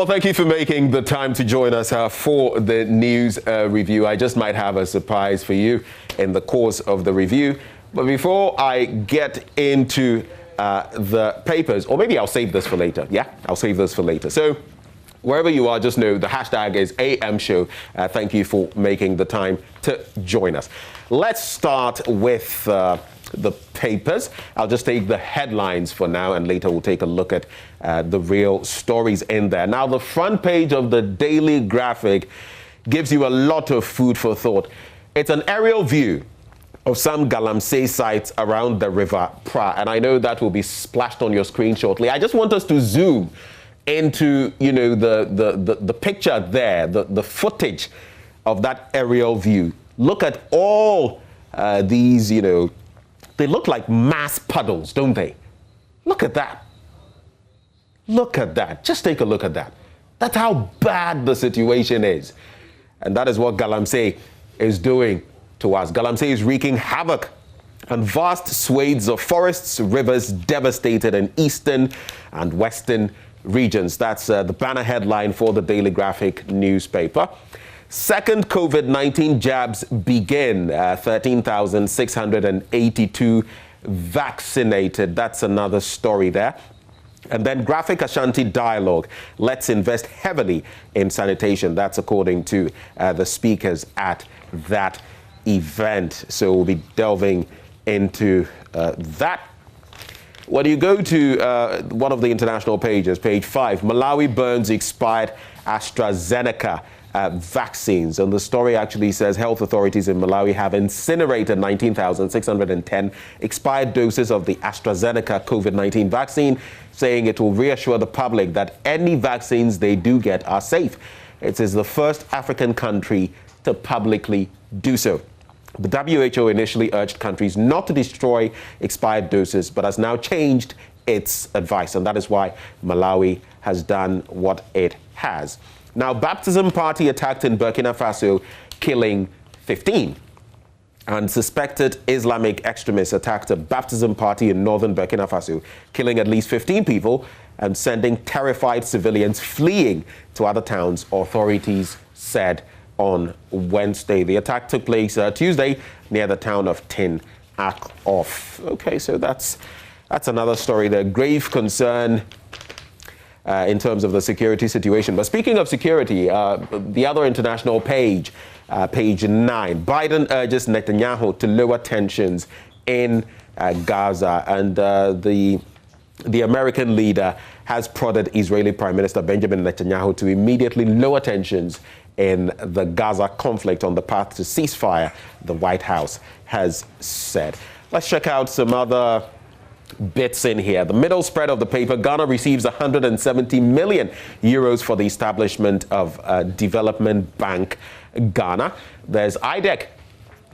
Well, thank you for making the time to join us for the news review. I just might have a surprise for you in the course of the review. But before I get into the papers, or maybe I'll save this for later. Yeah, I'll save this for later. So wherever you are, just know the hashtag is AMShow. Thank you for making the time to join us. Let's start with the papers. I'll just take the headlines for now, and later we'll take a look at the real stories in there. Now, the front page of the Daily Graphic gives you a lot of food for thought. It's an aerial view of some galamsey sites around the River Pra, and I know that will be splashed on your screen shortly. I just want us to zoom into, you know, the picture there, the footage of that aerial view. Look at all these, you know, they look like mass puddles, don't they? Look at that. Look at that. Just take a look at that. That's how bad the situation is. And that is what galamsey is doing to us. Galamsey is wreaking havoc and vast swathes of forests, rivers devastated in eastern and western regions. That's the banner headline for the Daily Graphic newspaper. Second COVID-19 jabs begin. 13,682 vaccinated. That's another story there. And then Graphic Ashanti Dialogue. Let's invest heavily in sanitation. That's according to the speakers at that event. So we'll be delving into that. When you go to one of the international pages, page 5, Malawi burns expired AstraZeneca vaccines. And the story actually says health authorities in Malawi have incinerated 19,610 expired doses of the AstraZeneca COVID-19 vaccine, saying it will reassure the public that any vaccines they do get are safe. It is the first African country to publicly do so. The WHO initially urged countries not to destroy expired doses, but has now changed its advice. And that is why Malawi has done what it has. Now, baptism party attacked in Burkina Faso, killing 15. And suspected Islamic extremists attacked a baptism party in northern Burkina Faso, killing at least 15 people and sending terrified civilians fleeing to other towns, authorities said on Wednesday. The attack took place Tuesday near the town of Tin Ak-Off. Okay, so that's another story there. Grave concern in terms of the security situation. But speaking of security, the other international page, page 9, Biden urges Netanyahu to lower tensions in Gaza. And the American leader has prodded Israeli Prime Minister Benjamin Netanyahu to immediately lower tensions in the Gaza conflict on the path to ceasefire, the White House has said. Let's check out some other bits in here. The middle spread of the paper, Ghana receives 170 million euros for the establishment of Development Bank Ghana. There's IDEC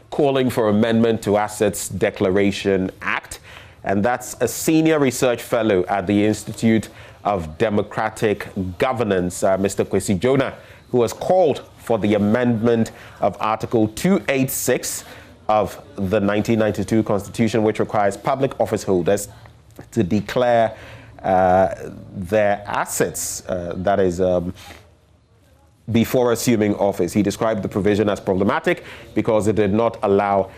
calling for amendment to Assets Declaration Act, and that's a senior research fellow at the Institute of Democratic Governance, Mr. Kwesi Jonah, who has called for the amendment of Article 286 of the 1992 Constitution, which requires public office holders to declare their assets, that is, before assuming office. He described the provision as problematic because it did not allow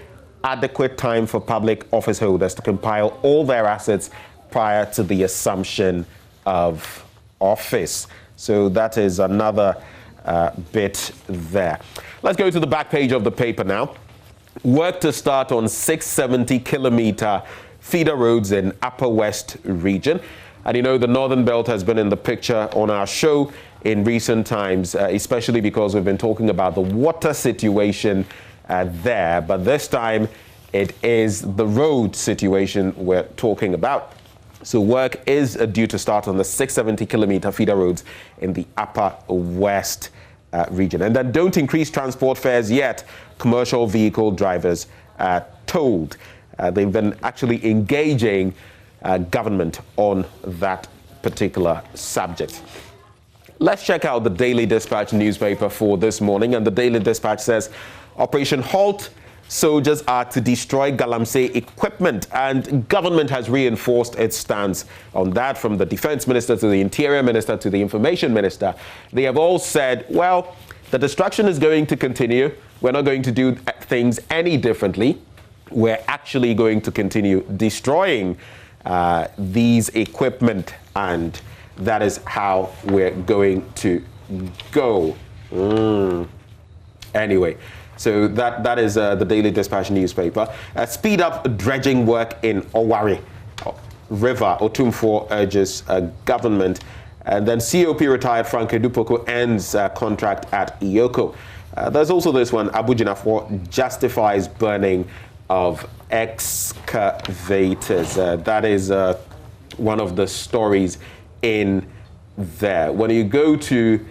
adequate time for public office holders to compile all their assets prior to the assumption of office. So that is another bit there. Let's go to the back page of the paper now. Work to start on 670-kilometer feeder roads in Upper West region. And you know, the Northern Belt has been in the picture on our show in recent times, especially because we've been talking about the water situation there. But this time, it is the road situation we're talking about. So work is due to start on the 670-kilometer feeder roads in the Upper West region. And then don't increase transport fares yet, commercial vehicle drivers told. They've been actually engaging government on that particular subject. Let's check out the Daily Dispatch newspaper for this morning. And the Daily Dispatch says, Operation Halt soldiers are to destroy Galamsey equipment, and government has reinforced its stance on that, from the defense minister to the interior minister to the information minister. They have all said, well, the destruction is going to continue. We're not going to do things any differently. We're actually going to continue destroying these equipment, and that is how we're going to go. Anyway, so that is the Daily Dispatch newspaper. Speed up dredging work in Owari River. Otumfuo urges government. And then COP retired Frank Edupoko ends contract at Iyoko. There's also this one. Abujinafor justifies burning of excavators. That is one of the stories in there. When you go to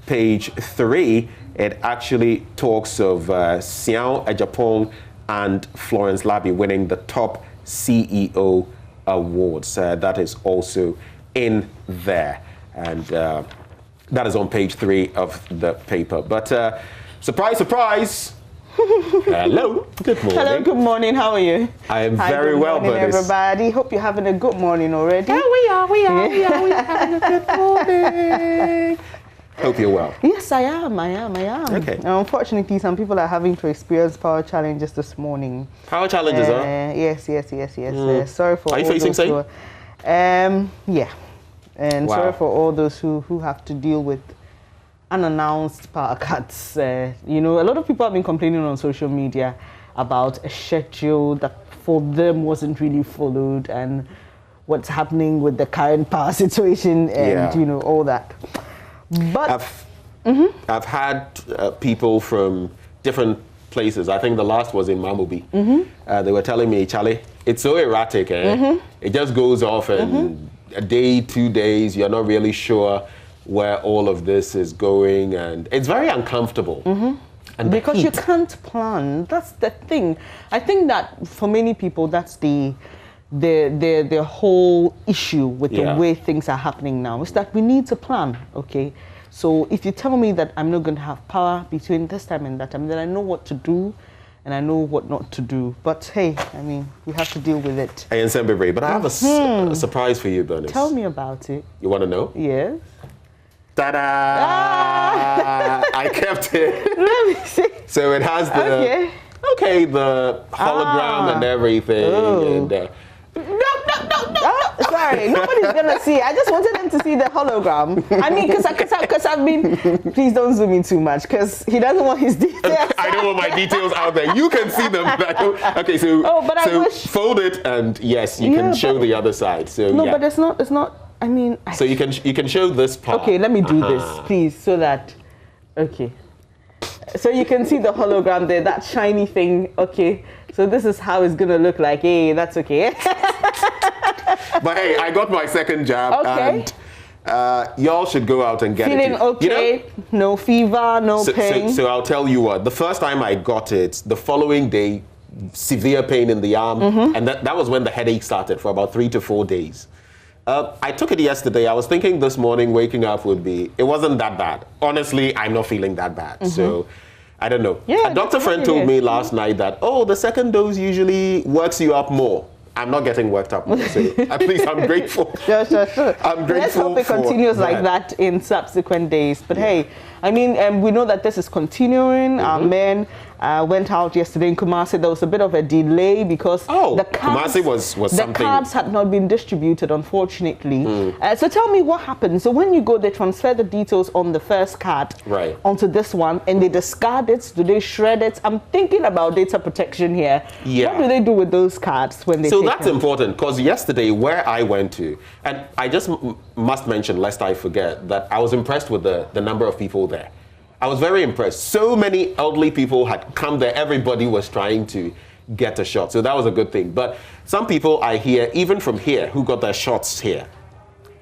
page 3, it actually talks of Siao Ejapong and Florence Labi winning the top CEO awards. That is also in there, and that is on page 3 of the paper. But surprise, surprise. Hello, good morning. Hello, good morning. How are you? I am very well, good morning, everybody. Hope you're having a good morning already. Yeah, we are having a good morning. Hope you're well. Yes, I am. Okay. Unfortunately, some people are having to experience power challenges this morning. Power challenges, huh? Yes. Sorry for Are you all facing those yeah. And wow. Sorry for all those who have to deal with unannounced power cuts. You know, a lot of people have been complaining on social media about a schedule that for them wasn't really followed, and what's happening with the current power situation, and you know, all that. But I've had people from different places. I think the last was in Mamubi. They were telling me, Charlie, it's so erratic. It just goes off, and a day, 2 days, you're not really sure where all of this is going, and it's very uncomfortable. And because you can't plan. That's the thing. I think that for many people, that's the whole issue with the way things are happening now, is that we need to plan, okay? So if you tell me that I'm not going to have power between this time and that time, then I know what to do and I know what not to do. But hey, I mean, we have to deal with it. But I have a surprise for you, Bernice. Tell me about it. You want to know? Yes. Ta-da! I kept it. Let me see. So it has the the hologram and everything. And, no. Sorry, nobody's gonna see. I just wanted them to see the hologram. I mean, because I've been. Please don't zoom in too much, because he doesn't want his details. I don't want my details out there. You can see them. Okay, so I wish. Fold it, and yes, you can show the other side. So no, but it's not. I mean. So you can show this part. Okay, let me do this, please, so that. Okay. So you can see the hologram there, that shiny thing. Okay. So this is how it's gonna look like. Hey, that's okay. But hey, I got my second jab, and y'all should go out and get it. Feeling okay? You know? No fever, no pain. So I'll tell you what. The first time I got it, the following day, severe pain in the arm, and that was when the headache started for about 3 to 4 days. I took it yesterday. I was thinking this morning waking up it wasn't that bad. Honestly, I'm not feeling that bad. So I don't know. Yeah, a doctor friend told me last night that, the second dose usually works you up more. I'm not getting worked up more, so at least I'm grateful. Sure. I'm grateful. Let's hope it continues like that in subsequent days. But hey, I mean, we know that this is continuing. Our men went out yesterday in Kumasi. There was a bit of a delay because the cards, Kumasi was something. The cards had not been distributed, unfortunately. So tell me what happened. So when you go, they transfer the details on the first card onto this one, and they discard it. Do they shred it? I'm thinking about data protection here. Yeah. What do they do with those cards when they? So that's important, because yesterday where I went to, and I just must mention, lest I forget, that I was impressed with the number of people there. I was very impressed. So many elderly people had come there. Everybody was trying to get a shot. So that was a good thing. But some people I hear, even from here, who got their shots here,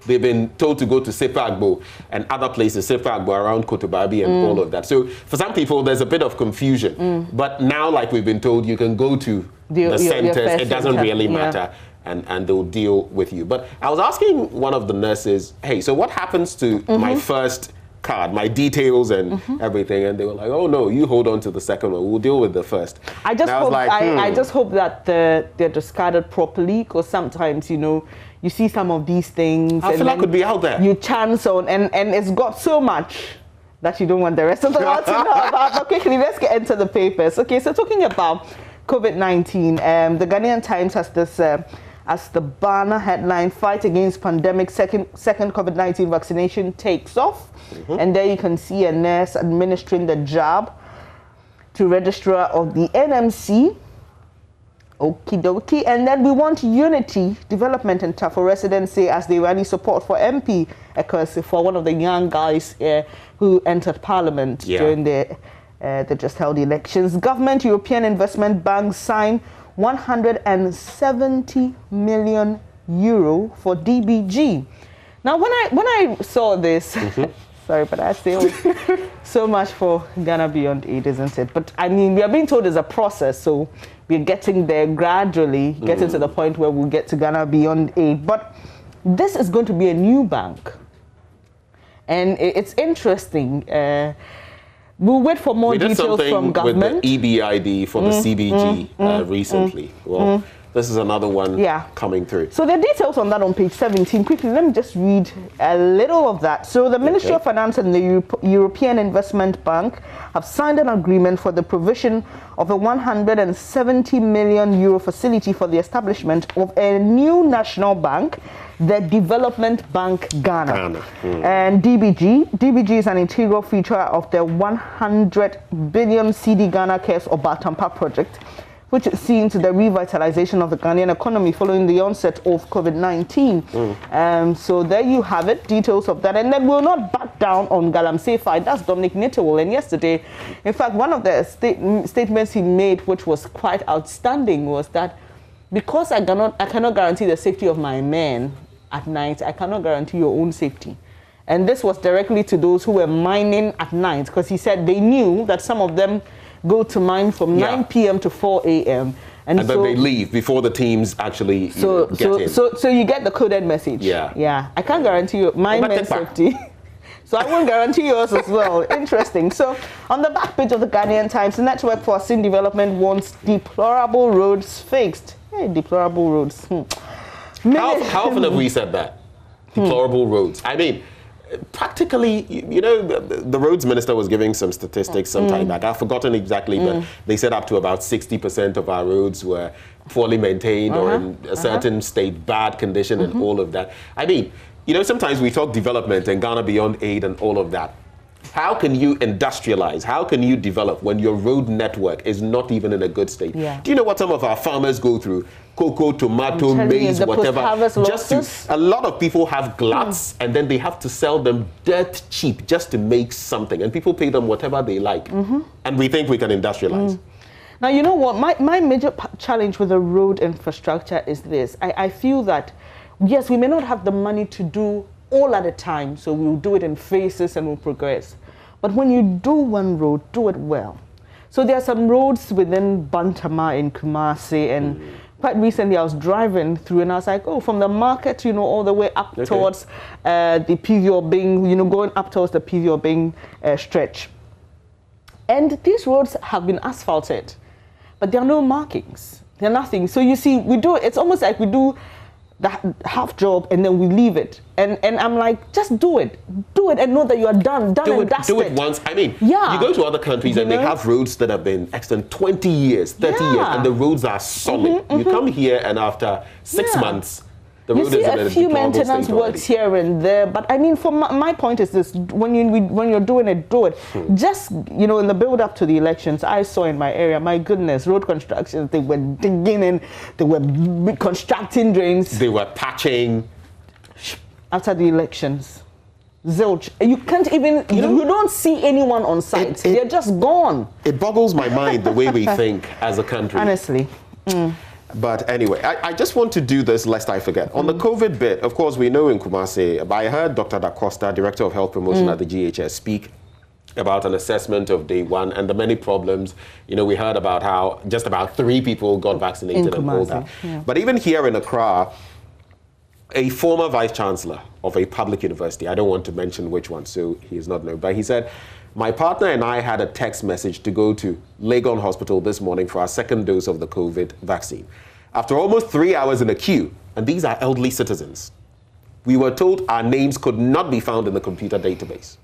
they've been told to go to Sepa-Agbo and other places, Sepa-Agbo around Kotobabi and all of that. So for some people, there's a bit of confusion. But now, like we've been told, you can go to the centers. It doesn't really matter. And they'll deal with you. But I was asking one of the nurses, hey, so what happens to my first card, my details and everything, and they were like, "Oh no, you hold on to the second one. We'll deal with the first." I just hope that they're discarded properly, because sometimes, you know, you see some of these things. I feel like could be out there. You chance on, and it's got so much that you don't want the rest of the world to know about. But quickly, let's get into the papers. Okay, so talking about COVID-19, the Ghanaian Times has this as the banner headline: "Fight against pandemic, second COVID-19 vaccination takes off." And there you can see a nurse administering the jab to registrar of the NMC. Okie dokie. And then we want unity, development, and Tafo residents say as they rally support for MP Ekwesi, for one of the young guys who entered parliament during the just held elections. Government European Investment Bank signed 170 million euro for DBG. Now, when I saw this, sorry, but I still so much for Ghana Beyond Aid, isn't it? But I mean, we are being told it's a process, so we're getting there gradually, getting to the point where we'll get to Ghana Beyond Aid. But this is going to be a new bank, and it's interesting. We'll wait for more details from government. With the EBID for the CBG recently. Well, this is another one coming through. So the details on that on page 17. Quickly, let me just read a little of that. So the Ministry of Finance and the European Investment Bank have signed an agreement for the provision of a 170 million euro facility for the establishment of a new national bank, the Development Bank Ghana. And DBG is an integral feature of the 100 billion CD Ghana Cares or Batampa project, which is seen to the revitalization of the Ghanaian economy following the onset of COVID-19. So there you have it, details of that. And then we'll not back down on Galamsey fight. That's Dominic Nittewell. And yesterday, in fact, one of the statements he made, which was quite outstanding, was that because I cannot guarantee the safety of my men at night, I cannot guarantee your own safety. And this was directly to those who were mining at night, because he said they knew that some of them go to mine from 9 p.m. to 4 a.m. And then they leave before the teams actually get in. So you get the coded message. Yeah. I can't guarantee you my men's safety. So I won't guarantee yours as well. Interesting. So on the back page of the Ghanaian Times, the Network for Sin Development wants deplorable roads fixed. Hey, deplorable roads. How often have we said that? Deplorable roads. I mean, practically, you know, the roads minister was giving some statistics some time back. I've forgotten exactly, but they said up to about 60% of our roads were poorly maintained or in a certain state, bad condition and all of that. I mean, you know, sometimes we talk development and Ghana Beyond Aid and all of that. How can you industrialize? How can you develop when your road network is not even in a good state? Do you know what some of our farmers go through? Cocoa, tomato, maize, whatever. A lot of people have gluts and then they have to sell them dirt cheap just to make something. And people pay them whatever they like. And we think we can industrialize. Now, you know what? My major challenge with the road infrastructure is this. I feel that, yes, we may not have the money to do all at a time, so we'll do it in phases and we'll progress. But when you do one road, do it well. So there are some roads within Bantama in Kumasi, and quite recently I was driving through and I was like, oh, from the market, you know, all the way up towards the PVO Bing, you know, going up towards the PVO Bing stretch. And these roads have been asphalted, but there are no markings. They're nothing. So you see, we do, it's almost like we do the half job and then we leave it. And I'm like, just do it and know that you are done and dusted. Do it once. I mean, you go to other countries and they have roads that have been extant 20 years, 30 years, and the roads are solid. You come here and after 6 months, the road is in a deplorable state. You see a few maintenance works here and there, but I mean, for my point is this: when you're doing it, do it. Just, you know, in the build up to the elections, I saw in my area, my goodness, road construction, they were digging in, they were constructing drains, they were patching. After the elections, zilch. You can't even, you don't see anyone on site. They're just gone. It boggles my mind the way we think as a country. Honestly. But anyway, I just want to do this lest I forget. On the COVID bit, of course, we know in Kumasi, but I heard Dr. Da Costa, Director of Health Promotion at the GHS, speak about an assessment of day one and the many problems. You know, we heard about how just about 3 people got vaccinated and all that. But even here in Accra, a former vice-chancellor of a public university, I don't want to mention which one, so he is not known, but he said, my partner and I had a text message to go to Legon Hospital this morning for our second dose of the COVID vaccine. After almost 3 hours in a queue, and these are elderly citizens, we were told our names could not be found in the computer database.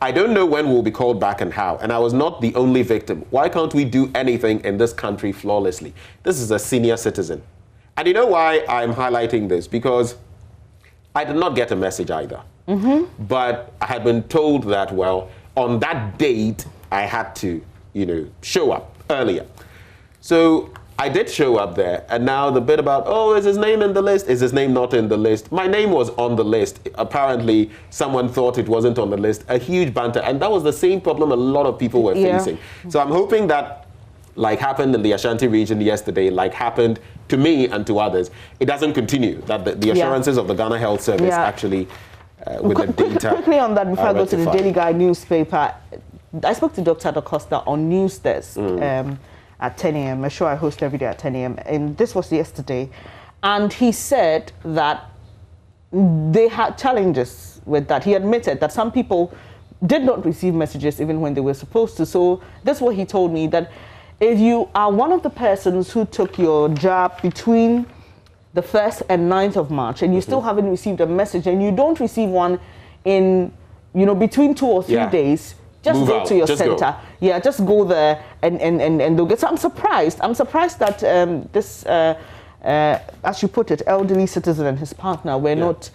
I don't know when we'll be called back and how, and I was not the only victim. Why can't we do anything in this country flawlessly? This is a senior citizen. And you know why I'm highlighting this? Because I did not get a message either. But I had been told that, well, on that date, I had to, show up earlier. So I did show up there, and now the bit about, oh, is his name in the list? Is his name not in the list? My name was on the list. Apparently, someone thought it wasn't on the list. A huge banter, and that was the same problem a lot of people were facing. So I'm hoping that, like happened in the Ashanti region yesterday, like happened to me and to others, it doesn't continue, that the assurances of the Ghana Health Service actually, with the data. Quickly on that, before I go to the Daily Guide newspaper, I spoke to Dr. Acosta on News Desk at 10 a.m. A show I host every day at 10 a.m. And this was yesterday. And he said that they had challenges with that. He admitted that some people did not receive messages even when they were supposed to. So that's what he told me, that if you are one of the persons who took your jab between the 1st and 9th of March and you still haven't received a message and you don't receive one in, between 2 or 3 days, just go to your center. Yeah, just go there and they'll get. So I'm surprised that this, as you put it, elderly citizen and his partner were not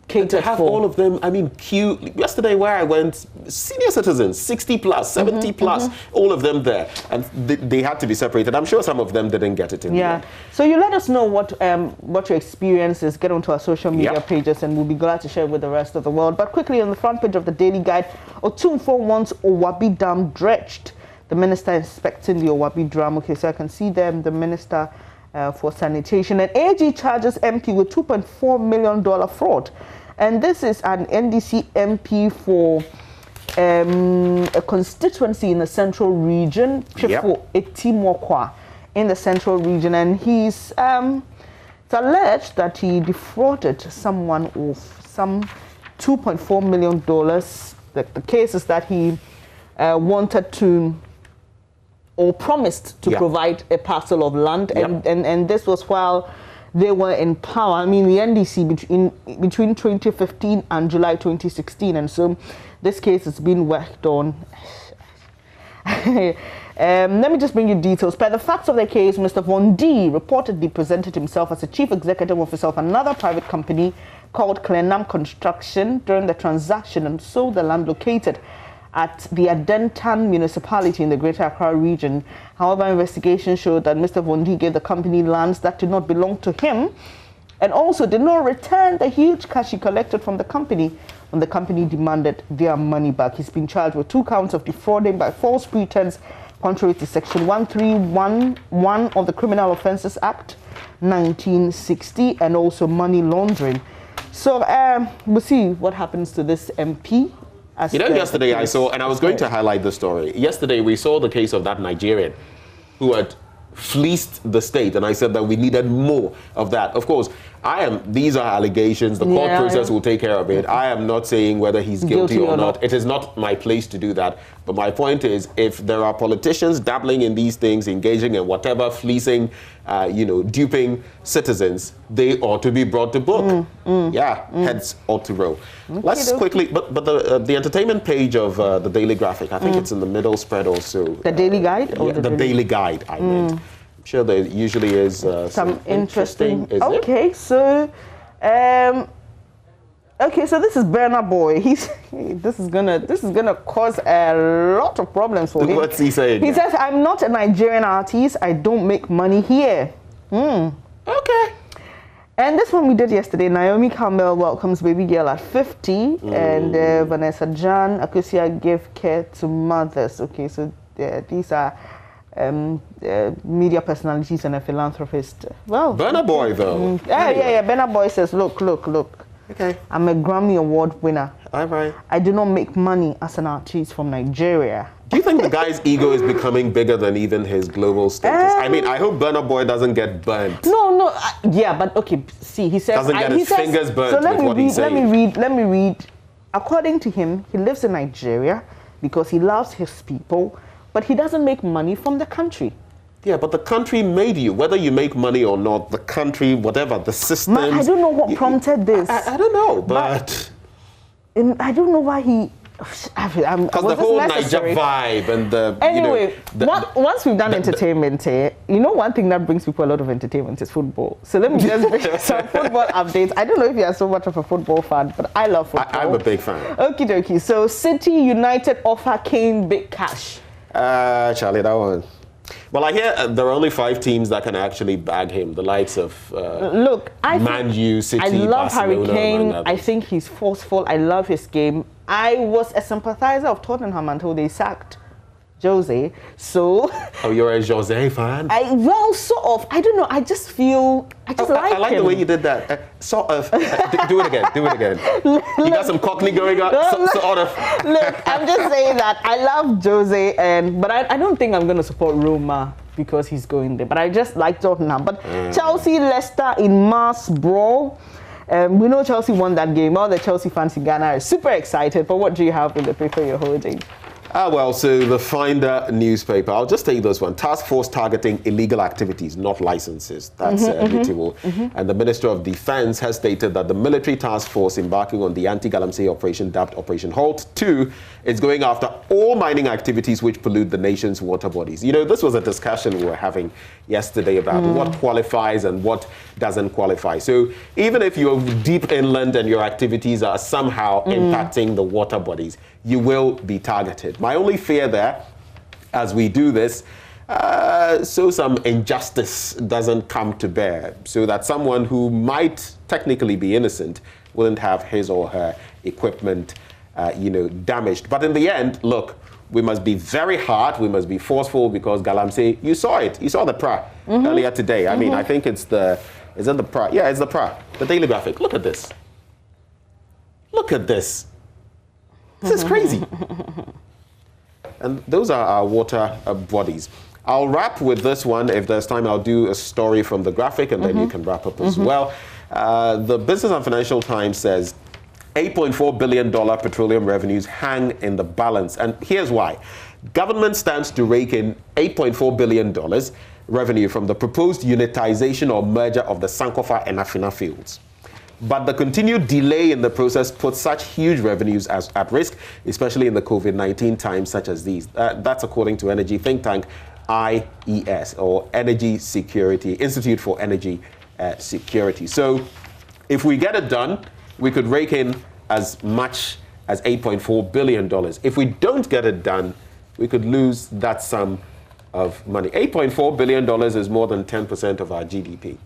catered to have for. All of them, queue. Yesterday where I went, senior citizens, 60 plus, 70 plus, all of them there. And they had to be separated. I'm sure some of them didn't get it in the end. So you let us know what your experience is. Get onto our social media pages and we'll be glad to share it with the rest of the world. But quickly on the front page of the Daily Guide, Otumfuo wants Owari Dam dredged. The minister inspecting the Owari Dam. Okay, so I can see them, the minister for sanitation. And AG charges MP with $2.4 million fraud. And this is an NDC MP for a constituency in the central region, Chifo Etimokwa, in the central region. And it's alleged that he defrauded someone of some $2.4 million. The case is that he wanted to, or promised to provide a parcel of land, and this was while they were in power. I mean, the NDC between 2015 and July 2016, and so this case has been worked on. Let me just bring you details. Per the facts of the case, Mr. Von D reportedly presented himself as a chief executive officer of another private company called Clenam Construction during the transaction and sold the land located at the Adentan municipality in the Greater Accra region. However, investigation showed that Mr. Vondi gave the company lands that did not belong to him and also did not return the huge cash he collected from the company when the company demanded their money back. He's been charged with 2 counts of defrauding by false pretense, contrary to Section 1311 of the Criminal Offences Act 1960, and also money laundering. So we'll see what happens to this MP. Yesterday I saw, and I was going to highlight the story. Yesterday we saw the case of that Nigerian who had fleeced the state, and I said that we needed more of that. Of course, these are allegations. The court process will take care of it. I am not saying whether he's guilty or not. It is not my place to do that. But my point is, if there are politicians dabbling in these things, engaging in whatever, fleecing, duping citizens, they ought to be brought to book. Heads ought to roll. Let's quickly, but the entertainment page of the Daily Graphic, I think it's in the middle spread also. The Daily Guide? Or the Daily Guide, I meant. I'm sure there usually is some interesting. So this is Burna Boy. This is gonna cause a lot of problems for him. What's he saying? He says, "I'm not a Nigerian artist. I don't make money here." Okay. And this one we did yesterday. Naomi Campbell welcomes baby girl at 50, and Vanessa Jan Akusia give care to mothers. Okay, so these are media personalities and a philanthropist. Well, Burna Boy though. Burna Boy says, look. Okay. I'm a Grammy Award winner. All right. I do not make money as an artist from Nigeria. Do you think the guy's ego is becoming bigger than even his global status? I mean, I hope Burna Boy doesn't get burnt. No, yeah, but okay, see, he says... Doesn't get his fingers burnt so with what he's saying. Let me read. According to him, he lives in Nigeria because he loves his people, but he doesn't make money from the country. Yeah, but the country made you. Whether you make money or not, the country, whatever, the systems... I don't know what prompted this. I don't know, but I don't know why he... Because the whole Niger vibe and the... Anyway, once we've done entertainment here, you know one thing that brings people a lot of entertainment is football. So let me just bring some football updates. I don't know if you are so much of a football fan, but I love football. I'm a big fan. Okie dokie. So City United offer Kane big cash. Charlie, that one... Well, I hear there are only 5 teams that can actually bag him. The likes of Man U, City, I love Barcelona, Harry Kane. I think he's forceful. I love his game. I was a sympathizer of Tottenham until they sacked Jose. So... Oh, you're a Jose fan? Well, sort of. I don't know. I just feel... I like him. the way you did that. Sort of. Do it again. Do it again. You got some Cockney going on? Sort of. Look, I'm just saying that I love Jose, but I don't think I'm going to support Roma because he's going there. But I just like Tottenham. But Chelsea, Leicester in mass brawl. We know Chelsea won that game. All the Chelsea fans in Ghana are super excited. But what do you have in the paper you're holding? Well, so the Finder newspaper, I'll just take this one. Task force targeting illegal activities, not licenses. That's notable. And the Minister of Defense has stated that the military task force embarking on the anti-Galamsey operation, dubbed Operation Halt 2, is going after all mining activities which pollute the nation's water bodies. You know, this was a discussion we were having yesterday about what qualifies and what doesn't qualify. So even if you're deep inland and your activities are somehow impacting the water bodies, you will be targeted. My only fear there, as we do this, so some injustice doesn't come to bear, so that someone who might technically be innocent wouldn't have his or her equipment, damaged. But in the end, look, we must be very hard, we must be forceful, because Galamsey, you saw it. You saw the PRA earlier today. I mean, I think it's the, is it the PRA? Yeah, it's the PRA, the Daily Graphic. Look at this. Look at this. This is crazy. And those are our water bodies. I'll wrap with this one. If there's time, I'll do a story from the Graphic, and then you can wrap up as well. The Business and Financial Times says $8.4 billion petroleum revenues hang in the balance. And here's why. Government stands to rake in $8.4 billion revenue from the proposed unitization or merger of the Sankofa and Afina fields. But the continued delay in the process puts such huge revenues at risk, especially in the COVID-19 times such as these. That's according to energy think tank IES, or Energy Security, Institute for Energy Security. So if we get it done, we could rake in as much as $8.4 billion. If we don't get it done, we could lose that sum of money. $8.4 billion is more than 10% of our GDP.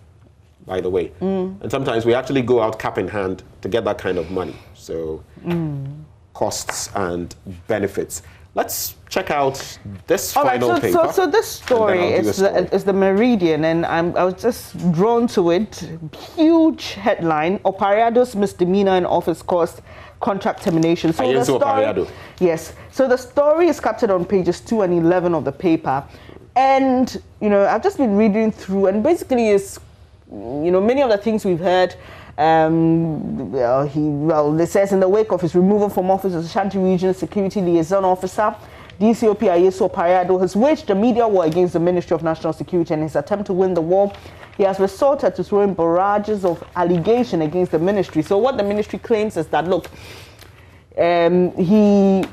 By the way. And sometimes we actually go out cap in hand to get that kind of money. So costs and benefits. Let's check out this final paper. So this story is the Meridian, and I was just drawn to it. Huge headline: Opariado's misdemeanor in office caused contract termination. So the story, yes. So the story is captured on pages 2 and 11 of the paper, and I've just been reading through, and basically it's many of the things we've heard. It says in the wake of his removal from office as Ashanti Region Security Liaison Officer, DCOP Ayeso Opariado has waged a media war against the Ministry of National Security. In his attempt to win the war, he has resorted to throwing barrages of allegation against the ministry. So what the ministry claims is that, look, he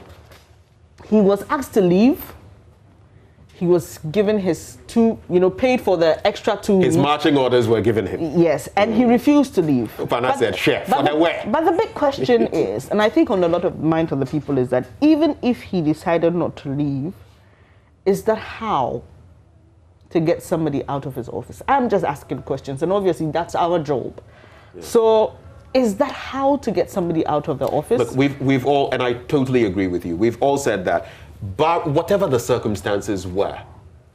was asked to leave. He was given his paid for the extra 2. His marching orders were given him. Yes, and he refused to leave. But said, chef, for the way. But the big question is, and I think on a lot of mind of the people, is that even if he decided not to leave, is that how to get somebody out of his office? I'm just asking questions, and obviously that's our job. Yeah. So is that how to get somebody out of the office? Look, we've all, and I totally agree with you, we've all said that. But whatever the circumstances were,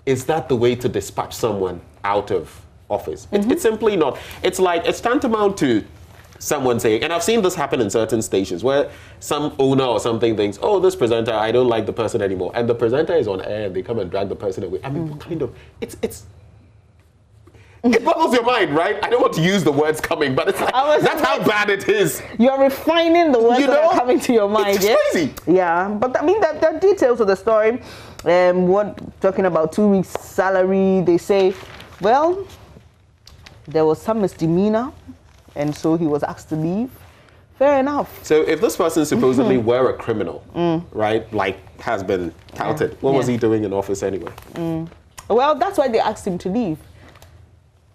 is that the way to dispatch someone out of office? It's simply not. It's tantamount to someone saying, and I've seen this happen in certain stations where some owner or something thinks, oh, this presenter, I don't like the person anymore. And the presenter is on air and they come and drag the person away. I mean, what kind of, it boggles your mind, right? I don't want to use the words coming, but it's like, that's how bad it is. You're refining the words that are coming to your mind. It's crazy. Yeah, but I mean, the details of the story, talking about 2 weeks' salary, they say, well, there was some misdemeanor, and so he was asked to leave. Fair enough. So if this person supposedly were a criminal, right, like has been touted, what was he doing in office anyway? Well, that's why they asked him to leave.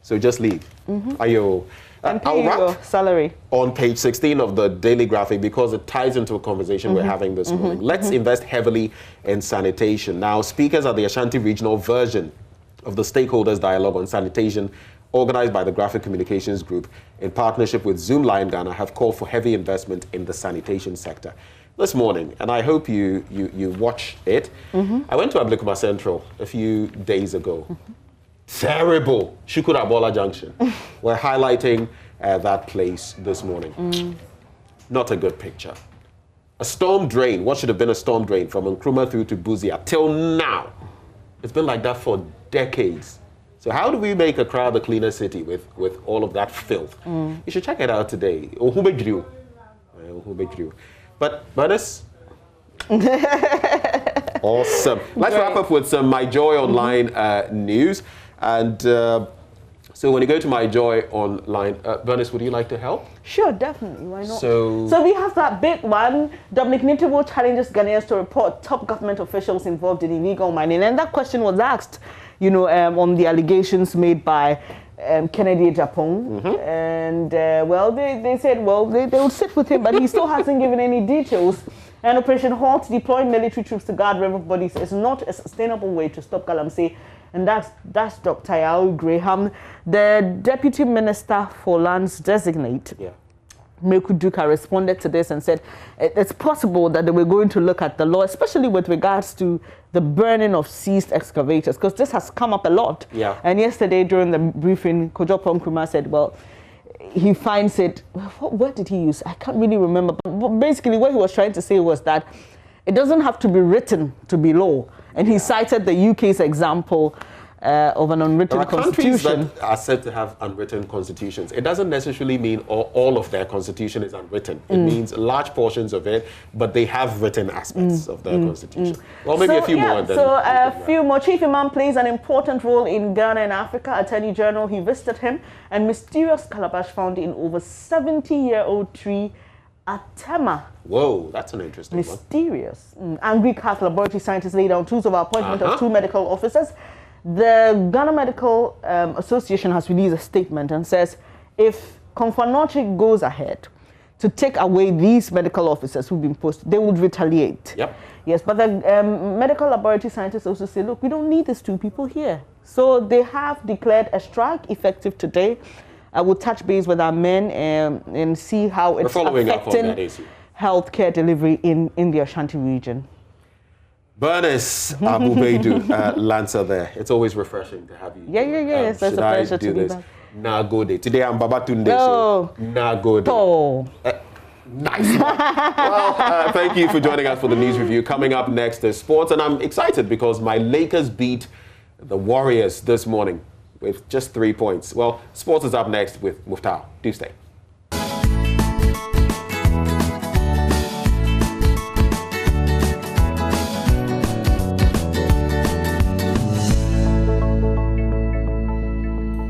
So just leave. And pay your salary. On page 16 of the Daily Graphic, because it ties into a conversation we're having this morning. Let's invest heavily in sanitation. Now, speakers at the Ashanti regional version of the Stakeholders Dialogue on Sanitation, organized by the Graphic Communications Group in partnership with Zoom Lion Ghana, have called for heavy investment in the sanitation sector. This morning, and I hope you watch it, I went to Ablikuma Central a few days ago. Terrible Shukurabola Junction. We're highlighting that place this morning. Not a good picture. A storm drain, what should have been a storm drain from Nkrumah through to Buzia till now. It's been like that for decades. So how do we make Accra the cleaner city with all of that filth? You should check it out today. Ohubedriu. But Bernice, awesome. Let's wrap up with some My Joy Online news. And so when you go to My Joy Online, Bernice, would you like to help? Sure, definitely. Why not? So we have that big one. Dominic Nitiwo challenges Ghanaians to report top government officials involved in illegal mining. And that question was asked, on the allegations made by Kennedy Japan. And, they said, they would sit with him, but he still hasn't given any details. And Operation Halt, deploying military troops to guard river bodies, is not a sustainable way to stop galamsey. And that's Dr. Yao Graham, the Deputy Minister for Lands designate. Meku Duka responded to this and said it's possible that they were going to look at the law, especially with regards to the burning of seized excavators, because this has come up a lot. And yesterday during the briefing, Kojo Nkrumah said, well, he finds it, what word did he use? I can't really remember. But basically what he was trying to say was that it doesn't have to be written to be law. And he cited the UK's example of an unwritten constitution. Countries that are said to have unwritten constitutions, it doesn't necessarily mean all of their constitution is unwritten. It means large portions of it, but they have written aspects of their constitution. Well, maybe a few more. A few more. Chief Imam plays an important role in Ghana and Africa. Attorney General, he visited him, and mysterious calabash found in over 70-year-old tree at Tema. Whoa, that's an interesting mysterious. Angry Cat laboratory scientists laid down tools of appointment of 2 medical officers. The Ghana Medical Association has released a statement and says if Komfanoche goes ahead to take away these medical officers who've been posted, they would retaliate. Yes, but the medical laboratory scientists also say, look, we don't need these 2 people here. So they have declared a strike effective today. I will touch base with our men and see how it's affecting healthcare delivery in the Ashanti region. Bernice Abubeidu, Lancer there. It's always refreshing to have you. It's a pleasure to be back. Nagode. Today I'm Babatunde, so Nagode. Nice one. Well, thank you for joining us for the news review. Coming up next is sports, and I'm excited because my Lakers beat the Warriors this morning with just 3 points. Well, sports is up next with Muftau. Do stay.